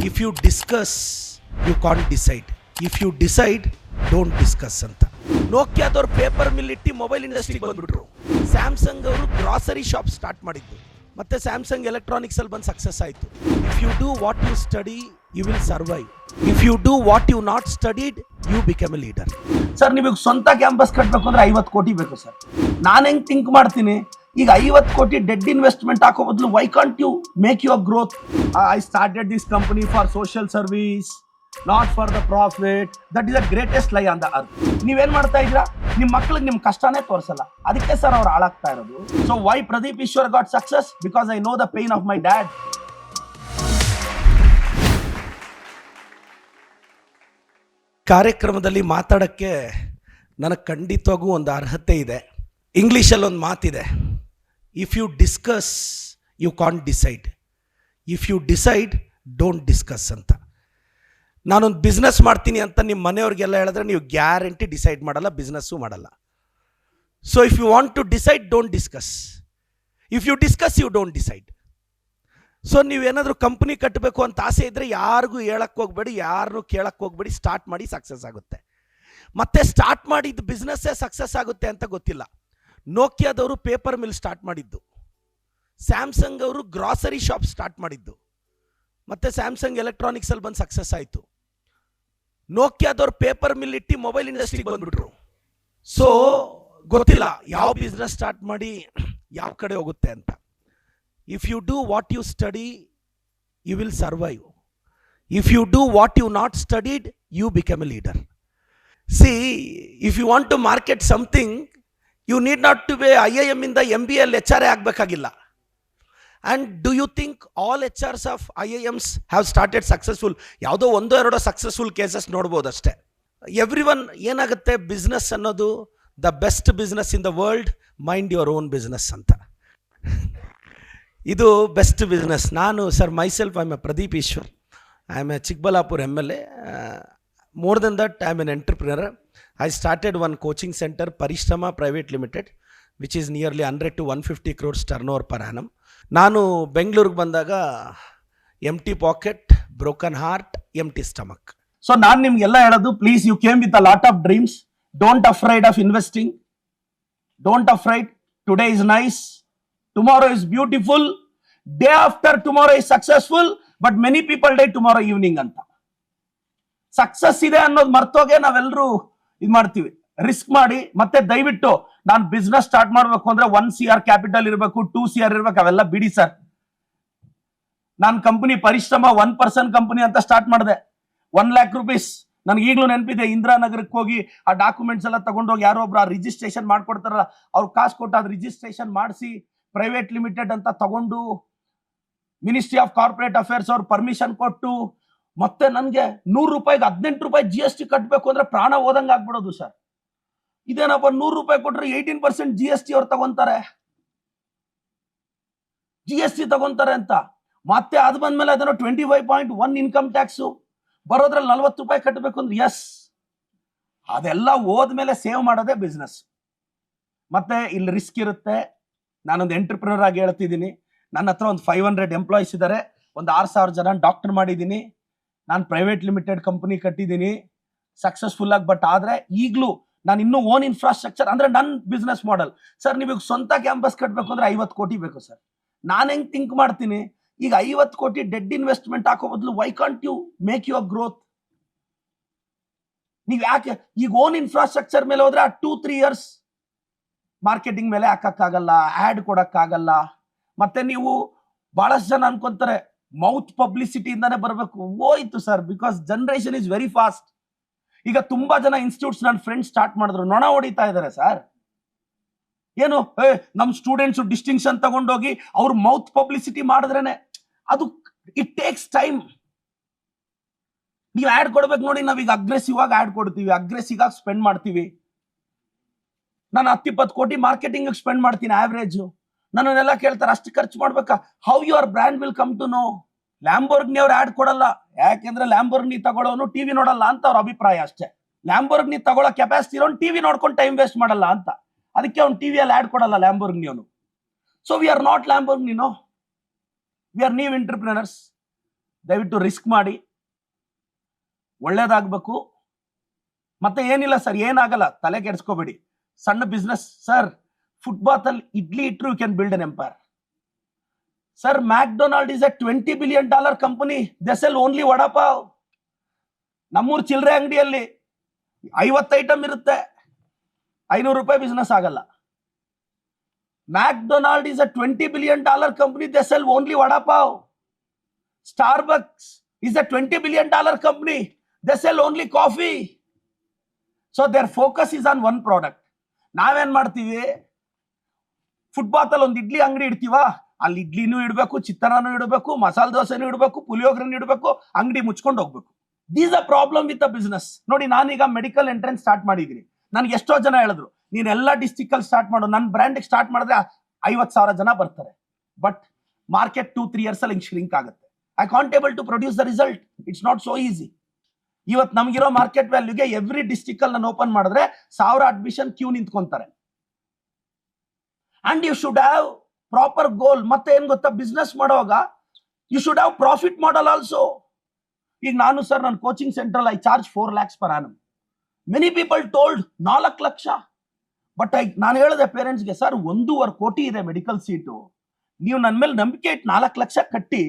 If you discuss you can't decide, if you decide don't discuss ಅಂತ. ನೋಕಿಯಾದವ್ರು paper mill ಇಟ್ಟು mobile ಇಂಡಸ್ಟ್ರಿಗೆ ಬಂದ್ಬಿಟ್ರು. ಸ್ಯಾಮ್ಸಂಗ್ ಅವರು ಗ್ರಾಸರಿ ಶಾಪ್ ಸ್ಟಾರ್ಟ್ ಮಾಡಿದ್ದು, ಮತ್ತೆ ಸ್ಯಾಮ್ಸಂಗ್ ಎಲೆಕ್ಟ್ರಾನಿಕ್ಸ್ ಅಲ್ಲಿ ಬಂದು ಸಕ್ಸಸ್ ಆಯಿತು. If you do what you study you will survive, if you do what you not studied you become a leader. Sir ನಿಮಗೆ ಸ್ವಂತ ಕ್ಯಾಂಪಸ್ ಕಟ್ಟಬೇಕು ಅಂದ್ರೆ 50 ಕೋಟಿ ಬೇಕು ಸರ್. ನಾನು ಹೆಂಗೆ ಥಿಂಕ್ ಮಾಡ್ತೀನಿ, ಈಗ 50 ಕೋಟಿ ಡೆಡ್ ಇನ್ವೆಸ್ಟ್ಮೆಂಟ್ ಹಾಕೋ ಬದಲು why can't you make your growth? I started this company for social service, not for the profit. That is the greatest lie on the earth. ನೀವೇನ್ ಮಾಡ್ತಾ ಇದ್ದೀರಾ, ನಿಮ್ಮ ಮಕ್ಕಳಿಗೆ ನಿಮ್ಮ ಕಷ್ಟನೇ ತೋರಿಸಲ್ಲ, ಅದಕ್ಕೆ ಸರ್ ಅವ್ರು ಹಾಳಾಗ್ತಾ ಇರೋದು. So why Pradeep Eshwar got success? Because I know the pain of my dad. ಕಾರ್ಯಕ್ರಮದಲ್ಲಿ ಮಾತಾಡೋಕ್ಕೆ ನನಗೆ ಖಂಡಿತವಾಗೂ ಒಂದು ಅರ್ಹತೆ ಇದೆ. ಇಂಗ್ಲೀಷಲ್ಲಿ ಒಂದು ಮಾತಿದೆ, if you discuss you can't decide, if you decide don't discuss ಅಂತ. ನಾನೊಂದು ಬಿಸ್ನೆಸ್ ಮಾಡ್ತೀನಿ ಅಂತ ನಿಮ್ಮ ಮನೆಯವ್ರಿಗೆಲ್ಲ ಹೇಳಿದ್ರೆ ನೀವು ಗ್ಯಾರಂಟಿ ಡಿಸೈಡ್ ಮಾಡಲ್ಲ, ಬಿಸ್ನೆಸ್ಸು ಮಾಡಲ್ಲ. So if you want to decide don't discuss, if you discuss you don't decide. So ನೀವೇನಾದರೂ ಕಂಪ್ನಿ ಕಟ್ಟಬೇಕು ಅಂತ ಆಸೆ ಇದ್ದರೆ ಯಾರಿಗೂ ಹೇಳಕ್ಕೆ ಹೋಗ್ಬೇಡಿ, ಯಾರನ್ನೂ ಕೇಳಕ್ಕೆ ಹೋಗ್ಬೇಡಿ, ಸ್ಟಾರ್ಟ್ ಮಾಡಿ, ಸಕ್ಸಸ್ ಆಗುತ್ತೆ. ಮತ್ತೆ ಸ್ಟಾರ್ಟ್ ಮಾಡಿದ್ದು ಬಿಸ್ನೆಸ್ಸೇ ಸಕ್ಸಸ್ ಆಗುತ್ತೆ ಅಂತ ಗೊತ್ತಿಲ್ಲ. ನೋಕಿಯಾದವರು ಪೇಪರ್ ಮಿಲ್ ಸ್ಟಾರ್ಟ್ ಮಾಡಿದ್ದು, ಸ್ಯಾಮ್ಸಂಗ್ ಅವರು ಗ್ರಾಸರಿ ಶಾಪ್ ಸ್ಟಾರ್ಟ್ ಮಾಡಿದ್ದು, ಮತ್ತೆ ಸ್ಯಾಮ್ಸಂಗ್ ಎಲೆಕ್ಟ್ರಾನಿಕ್ಸ್ ಅಲ್ಲಿ ಬಂದು ಸಕ್ಸಸ್ ಆಯಿತು. ನೋಕಿಯಾದವ್ರು ಪೇಪರ್ ಮಿಲ್ ಇಟ್ಟು ಮೊಬೈಲ್ ಇಂಡಸ್ಟ್ರಿಗೆ ಬಂದ್ಬಿಟ್ರು. ಸೊ ಗೊತ್ತಿಲ್ಲ ಯಾವ ಬಿಸ್ನೆಸ್ ಸ್ಟಾರ್ಟ್ ಮಾಡಿ ಯಾವ ಕಡೆ ಹೋಗುತ್ತೆ ಅಂತ. If you do what you study you will survive, if you do what you not studied you become a leader. See, if you want to market something you need not to be IIM ಇಂದ MBA HR ಆಗಬೇಕಾಗಿಲ್ಲ. And do you think all HRs of IIMs have started successful? ಯಾವುದೋ ಒಂದೋ ಎರಡೋ successful cases ನೋಡ್ಬೋದು ಅಷ್ಟೇ. Every one ಏನಾಗುತ್ತೆ, business ಅನ್ನೋದು the best business in the world, mind your own business ಅಂತ. ಇದು ಬೆಸ್ಟ್ ಬಿಸ್ನೆಸ್. ನಾನು sir myself I am a Pradeep Eshwar, I am a Chikkaballapur MLA. More than that I am an entrepreneur. I started one coaching center, Parishrama Private Limited, which is nearly 100 to 150 crores turnover per annum. ನಾನು ಬೆಂಗಳೂರಿಗೆ ಬಂದಾಗ empty pocket, broken heart, empty stomach. So ನಾನು ನಿಮ್ಗೆಲ್ಲ ಹೇಳೋದು, please you came with a lot of dreams, don't afraid of investing, don't afraid. Today is nice, tomorrow is beautiful, day after tomorrow is successful, but many people day tomorrow evening ಅಂತ. Success ಇದೆ ಅನ್ನೋದು ಮರ್ತೋಗೆ ನಾವೆಲ್ಲರೂ ಇದು ಮಾಡ್ತೀವಿ. Risk ಮಾಡಿ ಮತ್ತೆ ದಯವಿಟ್ಟು ನಾನು ಬಿಸ್ನೆಸ್ ಸ್ಟಾರ್ಟ್ ಮಾಡಬೇಕು ಅಂದ್ರೆ 1 CR ಕ್ಯಾಪಿಟಲ್ ಇರಬೇಕು, 2 CR ಇರಬೇಕು, ಅವೆಲ್ಲ ಬಿಡಿ ಸರ್. ನಾನು ಕಂಪನಿ ಪರಿಶ್ರಮ 1% ಕಂಪನಿ ಅಂತ ಸ್ಟಾರ್ಟ್ ಮಾಡಿದೆ, 1 lakh rupees. ನನಗೆ ಈಗಲೂ ನೆನಪಿದೆ, ಇಂದಿರಾನಗರಕ್ಕೆ ಹೋಗಿ ಆ ಡಾಕ್ಯುಮೆಂಟ್ಸ್ ಎಲ್ಲ ತಗೊಂಡೋಗಿ ಯಾರೋ ಒಬ್ರು ಆ ರಿಜಿಸ್ಟ್ರೇಷನ್ ಮಾಡ್ಕೊಡ್ತಾರಲ್ಲ, ಅವ್ರು ಕಾಸು ಕೊಟ್ಟು ಅದು ರಿಜಿಸ್ಟ್ರೇಷನ್ ಮಾಡಿಸಿ ಪ್ರೈವೇಟ್ ಲಿಮಿಟೆಡ್ ಅಂತ ತಗೊಂಡು ಮಿನಿಸ್ಟ್ರಿ ಆಫ್ ಕಾರ್ಪೊರೇಟ್ ಅಫೇರ್ಸ್ ಅವ್ರು ಪರ್ಮಿಷನ್ ಕೊಟ್ಟು, ಮತ್ತೆ ನನಗೆ 100 ರೂಪಾಯಿಗೆ 18 ರೂಪಾಯಿ GST ಕಟ್ಟಬೇಕು ಅಂದ್ರೆ ಪ್ರಾಣ ಹೋದಂಗೆ ಆಗ್ಬಿಡೋದು ಸರ್. ಇದೇನಪ್ಪ 100 ರೂಪಾಯಿ ಕೊಟ್ರೆ 18% GST ಅವ್ರು ತಗೊಂತಾರೆ, GST ತಗೊಂತಾರೆ ಅಂತ. ಮತ್ತೆ ಅದು ಬಂದ್ಮೇಲೆ ಅದನ್ನು 25.1 ಇನ್ಕಮ್ ಟ್ಯಾಕ್ಸು ಬರೋದ್ರಲ್ಲಿ 40 ರೂಪಾಯಿ ಕಟ್ಟಬೇಕು ಅಂದ್ರೆ ಎಸ್, ಅದೆಲ್ಲ ಹೋದ್ಮೇಲೆ ಸೇವ್ ಮಾಡೋದೇ ಬಿಸ್ನೆಸ್. ಮತ್ತೆ ಇಲ್ಲಿ ರಿಸ್ಕ್ ಇರುತ್ತೆ. ನಾನೊಂದು ಎಂಟರ್ಪ್ರಿನರ್ ಆಗಿ ಹೇಳ್ತಿದ್ದೀನಿ, ನನ್ನ ಹತ್ರ ಒಂದು 500 ಎಂಪ್ಲಾಯೀಸ್ ಇದ್ದಾರೆ, ಒಂದು 6000 ಜನ ಡಾಕ್ಟರ್ ಮಾಡಿದ್ದೀನಿ, ನಾನು ಪ್ರೈವೇಟ್ ಲಿಮಿಟೆಡ್ ಕಂಪನಿ ಕಟ್ಟಿದ್ದೀನಿ ಸಕ್ಸಸ್ಫುಲ್ ಆಗಿ. ಬಟ್ ಆದರೆ ಈಗಲೂ ನಾನು ಇನ್ನೂ ಓನ್ ಇನ್ಫ್ರಾಸ್ಟ್ರಕ್ಚರ್ ಅಂದರೆ ನನ್ನ ಬಿಸ್ನೆಸ್ ಮಾಡೆಲ್. ಸರ್ ನಿಮಗೆ ಸ್ವಂತ ಕ್ಯಾಂಪಸ್ ಕಟ್ಟಬೇಕು ಅಂದ್ರೆ 50 ಕೋಟಿ ಬೇಕು ಸರ್. ನಾನು ಹೆಂಗೆ ಥಿಂಕ್ ಮಾಡ್ತೀನಿ, ಈಗ 50 ಕೋಟಿ ಡೆಡ್ ಇನ್ವೆಸ್ಟ್ಮೆಂಟ್ ಹಾಕೋ ಬದಲು why can't you make your growth? ನೀವು ಯಾಕೆ ಈಗ ಓನ್ ಇನ್ಫ್ರಾಸ್ಟ್ರಕ್ಚರ್ ಮೇಲೆ ಹೋದ್ರೆ ಆ 2-3 years ಮಾರ್ಕೆಟಿಂಗ್ ಮೇಲೆ ಹಾಕಕ್ಕಾಗಲ್ಲ, ಆ್ಯಡ್ ಕೊಡಕ್ಕಾಗಲ್ಲ. ಮತ್ತೆ ನೀವು ಬಹಳಷ್ಟು ಜನ ಅನ್ಕೊಂತಾರೆ ಮೌತ್ ಪಬ್ಲಿಸಿಟಿ ಇಂದಾನೆ ಬರಬೇಕು. ಹೋಯ್ತು sir, because generation is very fast. ಈಗ ತುಂಬಾ ಜನ ಇನ್ಸ್ಟಿಟ್ಯೂಟ್ಸ್ ನನ್ನ ಫ್ರೆಂಡ್ಸ್ ಸ್ಟಾರ್ಟ್ ಮಾಡಿದ್ರು, ನೊಣ ಹೊಡಿತಾ ಇದ್ದಾರೆ ಸರ್. ಏನು ನಮ್ಮ ಸ್ಟೂಡೆಂಟ್ಸ್ ಡಿಸ್ಟಿಂಕ್ಷನ್ ತಗೊಂಡೋಗಿ ಅವ್ರು ಮೌತ್ ಪಬ್ಲಿಸಿಟಿ ಮಾಡಿದ್ರೇನೆ ಅದು, ಇಟ್ ಟೇಕ್ಸ್ ಟೈಮ್. ನೀವು ಆ್ಯಡ್ ಕೊಡ್ಬೇಕು ನೋಡಿ, ನಾವೀಗ ಅಗ್ರೆಸಿವ್ ಆಗಿ ಆ್ಯಡ್ ಕೊಡ್ತೀವಿ, ಅಗ್ರೆಸಿವ್ ಆಗಿ ಸ್ಪೆಂಡ್ ಮಾಡ್ತೀವಿ. ನಾನು 10-20 ಕೋಟಿ ಮಾರ್ಕೆಟಿಂಗ್ ಸ್ಪೆಂಡ್ ಮಾಡ್ತೀನಿ ಆವ್ರೇಜ್. ನನ್ನೆಲ್ಲ ಕೇಳ್ತಾರೆ ಅಷ್ಟು ಖರ್ಚು ಮಾಡ್ಬೇಕಾ? How your brand will come to know. Lamborghini ಅವ್ರು ಆ್ಯಡ್ ಕೊಡಲ್ಲ, ಯಾಕೆಂದ್ರೆ ಲ್ಯಾಂಬೋರ್ಗ್ನಿ ತಗೊಳ್ಳೋನು TV ನೋಡಲ್ಲ ಅಂತ ಅವ್ರ ಅಭಿಪ್ರಾಯ ಅಷ್ಟೇ. ಲ್ಯಾಂಬೋರ್ಗ್ನಿ ತಗೊಳ್ಳೋ ಕೆಪಾಸಿಟಿ ಇರೋನು TV ನೋಡ್ಕೊಂಡು ಟೈಮ್ ವೇಸ್ಟ್ ಮಾಡಲ್ಲ ಅಂತ, ಅದಕ್ಕೆ ಅವ್ನು TVಯಲ್ಲಿ ಆ್ಯಡ್ ಕೊಡಲ್ಲ ಲ್ಯಾಂಬೋರ್ಗ್ನಿ ಅವನು. So we are not Lamborghini, no, we are new entrepreneurs. ದಯವಿಟ್ಟು ರಿಸ್ಕ್ ಮಾಡಿ, ಒಳ್ಳೇದಾಗಬೇಕು. ಮತ್ತೆ ಏನಿಲ್ಲ ಸರ್, ಏನಾಗಲ್ಲ, ತಲೆ ಕೆಡಿಸ್ಕೋಬೇಡಿ. ಸಣ್ಣ ಬಿಸ್ನೆಸ್ ಸರ್, ಫುಟ್ಪಾತ್ ಅಲ್ಲಿ ಇಡ್ಲಿ ಇಟ್ರು you can build an empire. Sir, McDonald is a $20 billion company. They sell only vada pav. ನಮ್ಮೂರು ಚಿಲ್ಲರೆ ಅಂಗಡಿಯಲ್ಲಿ 50 ಐಟಮ್ ಇರುತ್ತೆ, ₹500 ಬಿಸ್ನೆಸ್ ಆಗಲ್ಲ. McDonald is a $20 billion company. They sell only vada pav. Starbucks is a $20 billion company. They sell only coffee. So their focus is on one product. ನಾವೇನ್ ಮಾಡ್ತೀವಿ, footpath ಅಲ್ಲಿ ಒಂದು ಇಡ್ಲಿ ಅಂಗಡಿ ಇಡ್ತೀವ, ಅಲ್ಲಿ ಇಡ್ಲಿನೂ ಇಡಬೇಕು, ಚಿತ್ರಾನ್ನೂ ಇಡಬೇಕು, ಮಸಾಲೆ ದೋಸೆನೂ ಇಡಬೇಕು, ಪುಳಿಯೋಗರೆನೂ ಇಡಬೇಕು, ಅಂಗಡಿ ಮುಚ್ಕೊಂಡು ಹೋಗ್ಬೇಕು. These a problem with a business. ನೋಡಿ, ನಾನೀಗ ಮೆಡಿಕಲ್ ಎಂಟ್ರೆನ್ಸ್ ಸ್ಟಾರ್ಟ್ ಮಾಡಿದ್ದೀನಿ. ನನ್ಗೆ ಎಷ್ಟೋ ಜನ ಹೇಳಿದ್ರು, ನೀನ್ ಎಲ್ಲ ಡಿಸ್ಟಿಕ್ ಅಲ್ಲಿ ಸ್ಟಾರ್ಟ್ ಮಾಡು, ನನ್ನ ಬ್ರ್ಯಾಂಡ್ ಸ್ಟಾರ್ಟ್ ಮಾಡಿದ್ರೆ 50,000 ಜನ ಬರ್ತಾರೆ. ಬಟ್ ಮಾರ್ಕೆಟ್ 2-3 years ಅಲ್ಲಿ ಶ್ರಿಂಕ್ ಆಗುತ್ತೆ. I can't able to produce the result. It's not so easy. ಇವತ್ತು ನಮ್ಗಿರೋ ಮಾರ್ಕೆಟ್ ವ್ಯಾಲ್ಯೂಗೆ ಎವ್ರಿ ಡಿಸ್ಟಿಕ್ ಅಲ್ಲಿ ನಾನು ಓಪನ್ ಮಾಡಿದ್ರೆ 1000 ಅಡ್ಮಿಷನ್ ಕ್ಯೂ ನಿಂತ್ಕೊಂತಾರೆ. And you should have proper goal. ಮತ್ತೆ ಏನ್ ಗೊತ್ತಾ, ಬಿಸ್ನೆಸ್ ಮಾಡುವಾಗ you should have profit model also. ಈಗ ನಾನು ಸರ್, ನನ್ನ coaching centre I charge 4 lakhs per annum. Many people told 4 lakh. But ನಾನು ಹೇಳಿದೆ ಪೇರೆಂಟ್ಸ್ಗೆ, ಸರ್ 1.25 ಕೋಟಿ ಇದೆ ಮೆಡಿಕಲ್ ಸೀಟು, ನೀವು ನನ್ನ ಮೇಲೆ ನಂಬಿಕೆ ಇಟ್ಟು 4 ಲಕ್ಷ ಕಟ್ಟಿ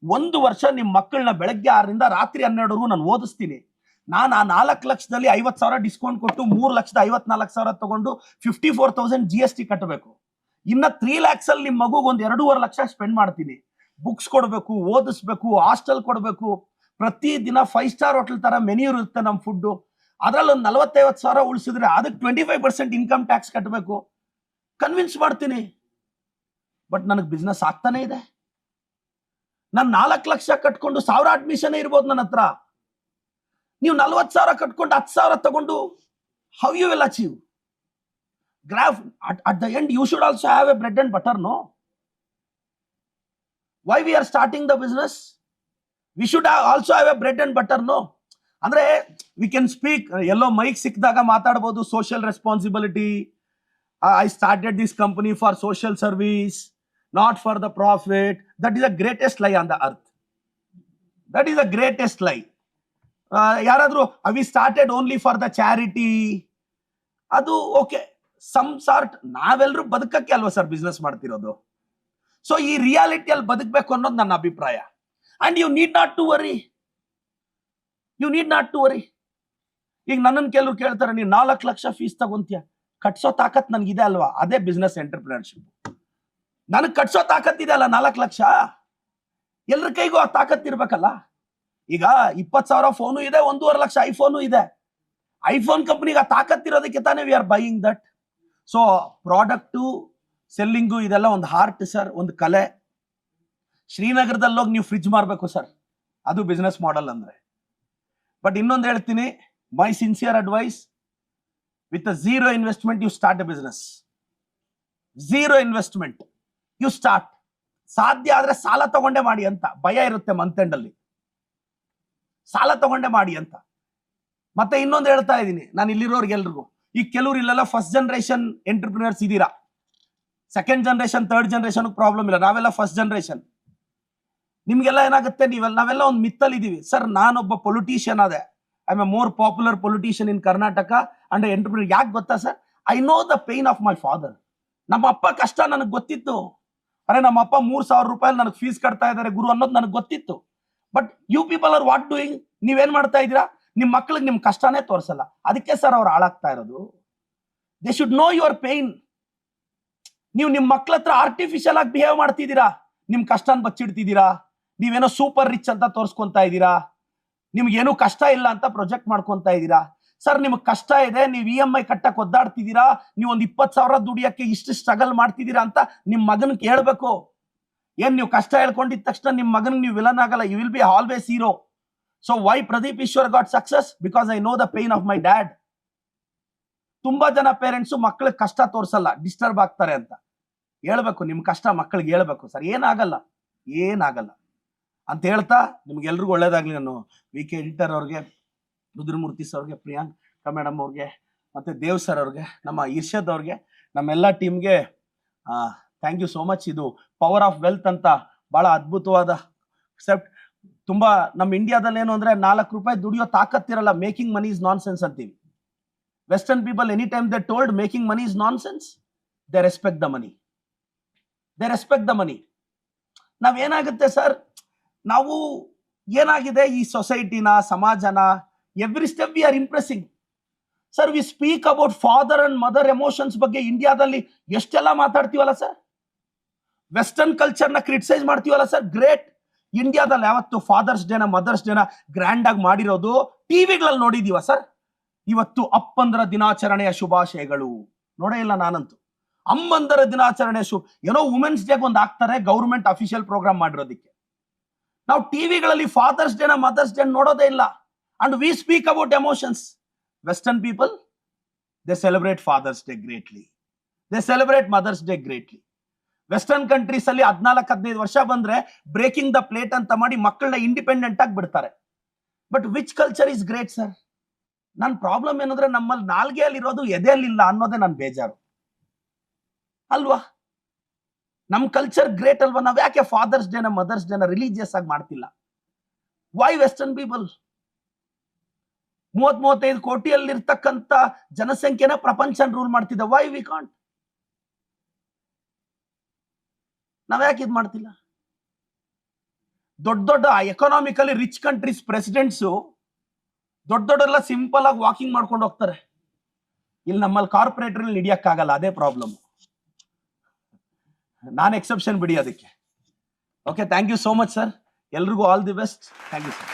1 ವರ್ಷ ನಿಮ್ಮ ಮಕ್ಕಳನ್ನ ಬೆಳಗ್ಗೆ 6ರಿಂದ ರಾತ್ರಿ 12 ನಾನು ಓದಿಸ್ತೀನಿ. ನಾನು ಆ 4 ಲಕ್ಷದಲ್ಲಿ 50,000 ಡಿಸ್ಕೌಂಟ್ ಕೊಟ್ಟು 3,54,000 ತಗೊಂಡು 54,000 GST ಕಟ್ಟಬೇಕು. ಇನ್ನ 3 lakhs ಅಲ್ಲಿ ನಿಮ್ಮ ಮಗುಗೆ ಒಂದು 2.5 ಲಕ್ಷ ಸ್ಪೆಂಡ್ ಮಾಡ್ತೀನಿ. ಬುಕ್ಸ್ ಕೊಡಬೇಕು, ಓದಿಸ್ಬೇಕು, ಹಾಸ್ಟೆಲ್ ಕೊಡಬೇಕು, ಪ್ರತಿ ದಿನ 5 ಸ್ಟಾರ್ ಹೋಟೆಲ್ ತರ ಮೆನ್ಯೂ ಇರುತ್ತೆ ನಮ್ಮ ಫುಡ್. ಅದ್ರಲ್ಲಿ ಒಂದು 40-50,000 ಉಳಿಸಿದ್ರೆ ಅದಕ್ಕೆ 25% ಇನ್ಕಮ್ ಟ್ಯಾಕ್ಸ್ ಕಟ್ಟಬೇಕು. ಕನ್ವಿನ್ಸ್ ಮಾಡ್ತೀನಿ. ಬಟ್ ನನಗೆ ಬಿಸ್ನೆಸ್ ಆಗ್ತಾನೆ ಇದೆ. ನಾನು 4 ಲಕ್ಷ ಕಟ್ಕೊಂಡು 1000 ಅಡ್ಮಿಷನ್ ಇರ್ಬೋದು ನನ್ನ ಹತ್ರ. ನೀವು 40,000 ಕಟ್ಕೊಂಡು 10,000 ತಗೊಂಡು how you will achieve? Graph at the end you should also have a bread and butter, no? Why we are starting the business? We should also have a bread and butter, no? ಅಂದ್ರೆ we can speak, ಎಲ್ಲೋ mic ಸಿಕ್ಕಿದಾಗ ಮಾತಾಡಬಹುದು, social responsibility, I started this company for social service, not for the profit. That is the greatest lie on the earth. That is the greatest lie. ಯಾರಾದ್ರೂ we started only for the charity, ಅದು okay, some sort. ನಾವೆಲ್ಲರೂ ಬದುಕಕ್ಕೆ ಅಲ್ವಾ sir business ಮಾಡ್ತಿರೋದು. So ಈ ರಿಯಾಲಿಟಿಯಲ್ಲಿ ಬದುಕಬೇಕು ಅನ್ನೋದು ನನ್ನ ಅಭಿಪ್ರಾಯ. And you need not to worry. ಈಗ ನನ್ನನ್ನು ಕೆಲವರು ಕೇಳ್ತಾರೆ, ನೀವು 4 ಲಕ್ಷ ಫೀಸ್ ತಗೊಂತೀಯ, ಕಟ್ಸೋ ತಾಕತ್ ನನ್ಗಿದೆ ಅಲ್ವಾ? ಅದೇ ಬಿಸ್ನೆಸ್ ಎಂಟರ್ಪ್ರಿನರ್ಶಿಪ್. ನನಗೆ ಕಟ್ಸೋ ತಾಕತ್ ಇದೆ ಅಲ್ಲ 4 ಲಕ್ಷ. ಎಲ್ರ ಕೈಗೂ ಆ ತಾಕತ್ ಇರ್ಬೇಕಲ್ಲ. ಈಗ 20,000 ಫೋನು ಇದೆ, 1.5 ಲಕ್ಷ ಐಫೋನು ಇದೆ. ಐಫೋನ್ ಕಂಪನಿಗೆ ಆ ತಾಕತ್ ಇರೋದಕ್ಕೆ ತಾನೇ we are buying that. So product, selling ಇದೆಲ್ಲ ಒಂದು ಆರ್ಟ್ ಸರ್, ಒಂದು ಕಲೆ. ಶ್ರೀನಗರದಲ್ಲಿ ಹೋಗಿ ನೀವು ಫ್ರಿಡ್ಜ್ ಮಾರಬೇಕು ಸರ್, ಅದು ಬಿಸ್ನೆಸ್ ಮಾಡಲ್ ಅಂದ್ರೆ. ಬಟ್ ಇನ್ನೊಂದು ಹೇಳ್ತೀನಿ, my sincere advice, with zero investment you start a business. Zero investment you start. ಸಾಧ್ಯ ಆದ್ರೆ ಸಾಲ ತಗೊಂಡೇ ಮಾಡಿ ಅಂತ ಭಯ ಇರುತ್ತೆ ಮಂತ್ ಎಂಡ್ ಅಲ್ಲಿ. ಸಾಲ ತಗೊಂಡೇ ಮಾಡಿ ಅಂತ. ಮತ್ತೆ ಇನ್ನೊಂದು ಹೇಳ್ತಾ ಇದ್ದೀನಿ ನಾನು ಇಲ್ಲಿರೋರ್ಗೆಲ್ರಿಗೂ, ಈಗ ಕೆಲವ್ರು ಇಲ್ಲೆಲ್ಲ ಫಸ್ಟ್ ಜನರೇಷನ್ ಎಂಟರ್ಪ್ರಿನರ್ಸ್ ಇದ್ದೀರಾ, second generation, third generation problem ಇಲ್ಲ. ನಾವೆಲ್ಲ ಫಸ್ಟ್ ಜನರೇಷನ್. ನಿಮ್ಗೆಲ್ಲ ಏನಾಗುತ್ತೆ, ನಾವೆಲ್ಲ ಒಂದು ಮಿತ್ತಲ್ ಇದೀವಿ. ಸರ್, ನಾನೊಬ್ಬ ಪೊಲಿಟಿಷಿಯನ್ ಆದೆ, I am A more popular politician in Karnataka and entrepreneur. ಯಾಕೆ ಗೊತ್ತಾ sir? I know the pain of my father. ನಮ್ಮ ಅಪ್ಪ ಕಷ್ಟ ನನಗೆ ಗೊತ್ತಿತ್ತು. ಅರೆ, ನಮ್ಮ ಅಪ್ಪ 3,000 ರೂಪಾಯಿ ನನಗೆ ಫೀಸ್ ಕಟ್ತಾ ಇದ್ದಾರೆ ಗುರು ಅನ್ನೋದು ನನಗೆ ಗೊತ್ತಿತ್ತು. But you people are what doing? ನೀವೇನ್ ಮಾಡ್ತಾ ಇದ್ದೀರಾ? ನಿಮ್ಮ ಮಕ್ಕಳಿಗೆ ನಿಮ್ ಕಷ್ಟನೇ ತೋರಿಸಲ್ಲ. ಅದಕ್ಕೆ ಸರ್ ಅವ್ರು ಹಾಳಾಗ್ತಾ ಇರೋದು. They should know your pain. ನೀವು ನಿಮ್ಮ ಮಕ್ಳ ಹತ್ರ ಆರ್ಟಿಫಿಷಿಯಲ್ ಆಗಿ ಬಿಹೇವ್ ಮಾಡ್ತಿದ್ದೀರಾ, ನಿಮ್ ಕಷ್ಟನ ಬಚ್ಚಿಡ್ತಿದ್ದೀರಾ, ನೀವೇನೋ ಸೂಪರ್ ರಿಚ್ ಅಂತ ತೋರಿಸ್ಕೊಂತಾ ಇದ್ದೀರಾ, ನಿಮ್ಗೇನು ಕಷ್ಟ ಇಲ್ಲ ಅಂತ ಪ್ರೊಜೆಕ್ಟ್ ಮಾಡ್ಕೊಂತಾ ಇದ್ದೀರಾ. ಸರ್, ನಿಮ್ಗೆ ಕಷ್ಟ ಇದೆ, ನೀವು EMI ಕಟ್ಟಕ್ಕೆ ಒದ್ದಾಡ್ತಿದ್ದೀರಾ, ನೀವು ಒಂದು 20,000 ದುಡಿಯಕ್ಕೆ ಇಷ್ಟು ಸ್ಟ್ರಗಲ್ ಮಾಡ್ತಿದ್ದೀರಾ ಅಂತ ನಿಮ್ ಮಗನ್ಗೆ ಹೇಳ್ಬೇಕು. ಏನ್ ನೀವು ಕಷ್ಟ ಹೇಳ್ಕೊಂಡಿದ ತಕ್ಷಣ ನಿಮ್ ಮಗನ್ಗೆ ನೀವು ವಿಲನ್ ಆಗಲ್ಲ. You will be always hero. So why Pradeep Eshwar got success? Because I know the pain of my dad. ತುಂಬಾ ಜನ ಪೇರೆಂಟ್ಸ್ ಮಕ್ಳಿಗೆ ಕಷ್ಟ ತೋರಿಸಲ್ಲ, ಡಿಸ್ಟರ್ಬ್ ಆಗ್ತಾರೆ ಅಂತ. ಹೇಳ್ಬೇಕು, ನಿಮ್ ಕಷ್ಟ ಮಕ್ಕಳಿಗೆ ಹೇಳ್ಬೇಕು. ಸರ್, ಏನಾಗಲ್ಲ ಅಂತ ಹೇಳ್ತಾ ನಿಮ್ಗೆಲ್ರಿಗೂ ಒಳ್ಳೇದಾಗ್ಲಿ. ನಾನು VK ಎಡಿಟರ್ ಅವ್ರಿಗೆ, ರುದ್ರಮೂರ್ತಿ ಸರ್ ಅವ್ರಿಗೆ, ಪ್ರಿಯಾಂಕಾ ಮೇಡಮ್ ಅವ್ರಿಗೆ, ಮತ್ತೆ ದೇವ್ ಸರ್ ಅವ್ರಿಗೆ, ನಮ್ಮ ಇರ್ಷದ್ ಅವ್ರಿಗೆ, ನಮ್ಮೆಲ್ಲ ಟೀಮ್ಗೆ ಥ್ಯಾಂಕ್ ಯು ಸೋ ಮಚ್. ಇದು ಪವರ್ ಆಫ್ ವೆಲ್ತ್ ಅಂತ ಬಹಳ ಅದ್ಭುತವಾದ ಕಾನ್ಸೆಪ್ಟ್. ತುಂಬಾ ನಮ್ಮ ಇಂಡಿಯಾದಲ್ಲಿ ಏನು ಅಂದ್ರೆ 4 ರೂಪಾಯಿ ದುಡಿಯೋ ತಾಕತ್ತಿರಲ್ಲ, making money is nonsense ಅಂತೀವಿ. Western people any time they told making money is nonsense, they respect the money, they respect the money. ನಾವೇನಾಗುತ್ತೆ ಸರ್, ನಾವು ಏನಾಗಿದೆ ಈ ಸೊಸೈಟಿನ, ಸಮಾಜನ, every step we are impressing. Sir, we speak about father and mother emotions ಬಗ್ಗೆ ಇಂಡಿಯಾದಲ್ಲಿ ಎಷ್ಟೆಲ್ಲ ಮಾತಾಡ್ತೀವಲ್ಲ ಸರ್. ವೆಸ್ಟರ್ನ್ ಕಲ್ಚರ್ನ ಕ್ರಿಟಿಸೈಸ್ ಮಾಡ್ತೀವಲ್ಲ ಸರ್. ಗ್ರೇಟ್. ಇಂಡಿಯಾದಲ್ಲಿ ಯಾವತ್ತು ಫಾದರ್ಸ್ ಡೇನ, ಮದರ್ಸ್ ಡೇನ ಗ್ರ್ಯಾಂಡ್ ಆಗಿ ಮಾಡಿರೋದು ಟಿವಿಗಳಲ್ಲಿ ನೋಡಿದೀವ ಸರ್? ಇವತ್ತು ಅಪ್ಪಂದರ ದಿನಾಚರಣೆಯ ಶುಭಾಶಯಗಳು ನೋಡೇ ಇಲ್ಲ ನಾನಂತೂ. ಅಮ್ಮಂದರ ದಿನಾಚರಣೆ ಏನೋ ವುಮೆನ್ಸ್ ಡೇಗೆ ಒಂದು ಹಾಕ್ತಾರೆ ಗೌರ್ಮೆಂಟ್ ಅಫಿಷಿಯಲ್ ಪ್ರೋಗ್ರಾಮ್ ಮಾಡಿರೋದಕ್ಕೆ. ನಾವು ಟಿವಿಗಳಲ್ಲಿ ಫಾದರ್ಸ್ ಡೇನ, ಮದರ್ಸ್ ಡೇ ನೋಡೋದೇ ಇಲ್ಲ. And we speak about emotions. Western people, they celebrate fathers day greatly, they celebrate mothers day greatly. Western countries ಅಲ್ಲಿ 14-15 ವರ್ಷ ಬಂದ್ರೆ ಬ್ರೇಕಿಂಗ್ ದ ಪ್ಲೇಟ್ ಅಂತ ಮಾಡಿ ಮಕ್ಕಳನ್ನ ಇಂಡಿಪೆಂಡೆಂಟ್ ಆಗಿ ಬಿಡ್ತಾರೆ. But which culture is great sir? ನನ್ನ ಪ್ರಾಬ್ಲಮ್ ಏನಂದ್ರೆ ನಮ್ಮಲ್ಲಿ ನಾಲ್ಗೆಯಲ್ಲಿ ಇರೋದು ಎದೆಯಲ್ಲಿಲ್ಲ ಅನ್ನೋದೇ ನನ್ನ ಬೇಜಾರು ಅಲ್ವಾ? ನಮ್ ಕಲ್ಚರ್ ಗ್ರೇಟ್ ಅಲ್ವಾ? ನಾವ್ ಯಾಕೆ ಫಾದರ್ಸ್ ಡೇನ, ಮದರ್ಸ್ ಡೇನ ರಿಲಿಜಿಯಸ್ ಆಗಿ ಮಾಡ್ತಿಲ್ಲ? ವೈ ವೆಸ್ಟರ್ನ್ ಪೀಪಲ್ 30-35 ಕೋಟಿಯಲ್ಲಿರ್ತಕ್ಕಂಥ ಜನಸಂಖ್ಯೆನ ಪ್ರಪಂಚ ರೂಲ್ ಮಾಡ್ತಿದ್ದ. Why we can't? ನಾವ್ ಯಾಕೆ ಇದು ಮಾಡ್ತಿಲ್ಲ? ದೊಡ್ಡ ದೊಡ್ಡ ಎಕನಾಮಿಕಲಿ ರಿಚ್ ಕಂಟ್ರೀಸ್ ಪ್ರೆಸಿಡೆಂಟ್ಸು ದೊಡ್ಡದೆಲ್ಲ ಸಿಂಪಲ್ ಆಗಿ ವಾಕಿಂಗ್ ಮಾಡ್ಕೊಂಡು ಹೋಗ್ತಾರೆ. ಇಲ್ಲಿ ನಮ್ಮಲ್ಲಿ ಕಾರ್ಪೊರೇಟರ್ ಹಿಡಿಯಕ್ಕಾಗಲ್ಲ, ಅದೇ ಪ್ರಾಬ್ಲಮ್. ನಾನು ಎಕ್ಸೆಪ್ಷನ್ ಬಿಡಿ ಅದಕ್ಕೆ. Okay, thank you so much sir. ಎಲ್ರಿಗೂ all the best. Thank you sir.